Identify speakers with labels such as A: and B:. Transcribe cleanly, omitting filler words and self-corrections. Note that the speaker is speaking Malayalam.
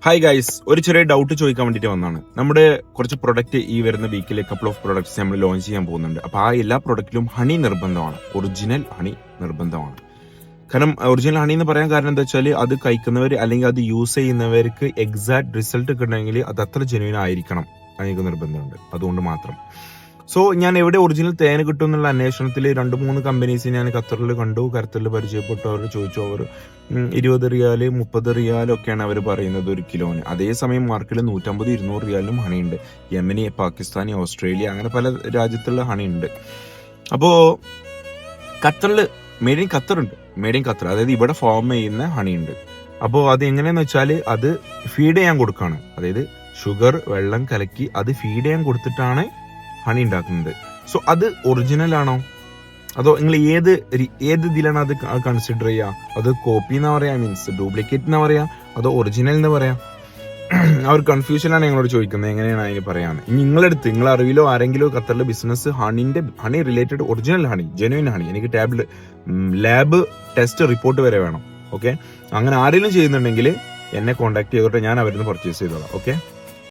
A: ഹായ് ഗൈസ്, ഒരു ചെറിയ ഡൗട്ട് ചോദിക്കാൻ വേണ്ടിയിട്ട് വന്നതാണ്. നമ്മുടെ കുറച്ച് പ്രൊഡക്റ്റ് ഈ വരുന്ന വീക്കിൽ കപ്പിൾ ഓഫ് പ്രൊഡക്ട്സ് നമ്മൾ ലോഞ്ച് ചെയ്യാൻ പോകുന്നുണ്ട്. അപ്പോൾ ആ എല്ലാ പ്രൊഡക്റ്റിലും ഹണി നിർബന്ധമാണ്, ഒറിജിനൽ ഹണി നിർബന്ധമാണ്. കാരണം ഒറിജിനൽ ഹണി എന്ന് പറയാൻ കാരണം എന്താ വെച്ചാൽ അത് കഴിക്കുന്നവർ അല്ലെങ്കിൽ അത് യൂസ് ചെയ്യുന്നവർക്ക് എക്സാക്ട് റിസൾട്ട് കിട്ടണമെങ്കിൽ അത് അത്ര ജെന്യൂൻ ആയിരിക്കണം, എനിക്ക് നിർബന്ധമുണ്ട്. അതുകൊണ്ട് മാത്രം. സോ ഞാൻ എവിടെ ഒറിജിനൽ തേൻ കിട്ടും എന്നുള്ള അന്വേഷണത്തിൽ 2-3 കമ്പനീസ് ഞാൻ ഖത്തറിൽ കണ്ടു, ഖത്തറിൽ പരിചയപ്പെട്ടു. അവർ ചോദിച്ചു, അവർ 20 റിയാൽ 30 റിയാൽ ഒക്കെയാണ് അവർ പറയുന്നത് ഒരു കിലോന്. അതേസമയം മാർക്കറ്റിൽ 150-200 റിയാലിനും ഹണി ഉണ്ട്. യമനി, പാകിസ്ഥാനി, ഓസ്ട്രേലിയ, അങ്ങനെ പല രാജ്യത്തുള്ള ഹണി ഉണ്ട്. അപ്പോൾ ഖത്തറിൽ മെയ്ഡ് ഇൻ ഖത്തർ ഉണ്ട്, മെയ്ഡ് ഇൻ ഖത്തർ, അതായത് ഇവിടെ ഫോം ചെയ്യുന്ന ഹണി ഉണ്ട്. അപ്പോൾ അത് എങ്ങനെയാന്ന് വെച്ചാൽ അത് ഫീഡ് ചെയ്യാൻ കൊടുക്കുകയാണ്. അതായത് ഷുഗർ വെള്ളം കലക്കി അത് ഫീഡ് ചെയ്യാൻ കൊടുത്തിട്ടാണ് ഹണി ഉണ്ടാക്കുന്നത്. സോ അത് ഒറിജിനൽ ആണോ, അതോ നിങ്ങൾ ഏത് ഇതിലാണ് അത് കൺസിഡർ ചെയ്യുക? അത് കോപ്പി എന്ന് പറയാ, മീൻസ് ഡ്യൂപ്ലിക്കേറ്റ് എന്ന് പറയാ, അതോ ഒറിജിനൽ എന്ന് പറയാ? ആ ഒരു കൺഫ്യൂഷനാണ് ഞങ്ങളോട് ചോദിക്കുന്നത്, എങ്ങനെയാണ് അതിന് പറയാന്ന്. ഇനി നിങ്ങളെടുത്ത് നിങ്ങളെ അറിവിലോ ആരെങ്കിലും ഖത്തറിലെ business honey related original honey, genuine honey, എനിക്ക് ലാബ് ടെസ്റ്റ് റിപ്പോർട്ട് വരെ വേണം. ഓക്കെ, അങ്ങനെ ആരെങ്കിലും ചെയ്യുന്നുണ്ടെങ്കിൽ എന്നെ കോൺടാക്ട് ചെയ്തോട്ടെ, ഞാൻ അവരിൽ നിന്ന് പർച്ചേസ് ചെയ്തോളാം. ഓക്കെ.